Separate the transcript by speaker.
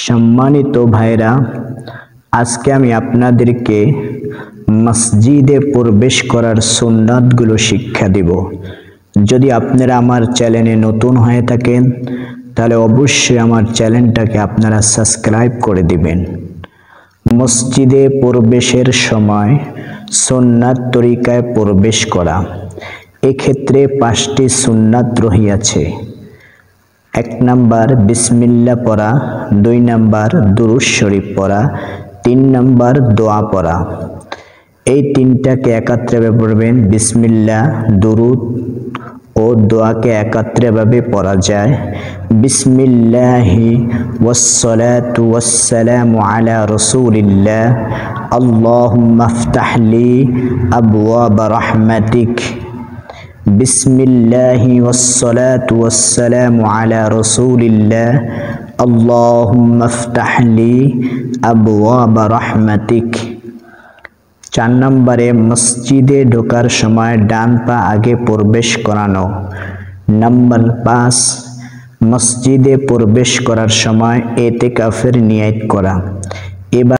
Speaker 1: সম্মানিত ভাইরা, আজকে আমি আপনাদেরকে মসজিদে প্রবেশ করার সুন্নাতগুলো শিক্ষা দিব। যদি আপনারা আমার চ্যানেলে নতুন হয়ে থাকেন তাহলে অবশ্যই আমার চ্যানেলটাকে আপনারা সাবস্ক্রাইব করে দিবেন। মসজিদে প্রবেশের সময় সুন্নাত তরিকায় প্রবেশ করা, এক্ষেত্রে 5টি সুন্নাত রহিয়াছে। 1 নাম্বার বিসমিল্লাহ পড়া, 2 নাম্বার দুরূদ শরীফ পড়া, 3 নাম্বার দোয়া পড়া। এই তিনটাকে একত্রে পড়বেন। বিসমিল্লাহ, দুরূদ ও দোয়াকে একত্রেভাবে পড়া যায়। বিসমিল্লাহি ওয়াসসালাতু ওয়াসসালামু আলা রাসূলিল্লাহ, আল্লাহুম্মা ইফতাহ লি আবওয়াবা রাহমাতিক। বিসমিল্লাহি ওয়াসসালাতু ওয়াসসালামু আলা রাসূলিল্লাহ, আল্লাহুম্মা ইফতাহ লি আবওয়াবা রাহমাতিক। 4 নম্বরে মসজিদে ঢোকার সময় ডান পা আগে প্রবেশ করানো। নাম্বার 5, মসজিদে প্রবেশ করার সময় ইতিকাফের নিয়ত করা। এবার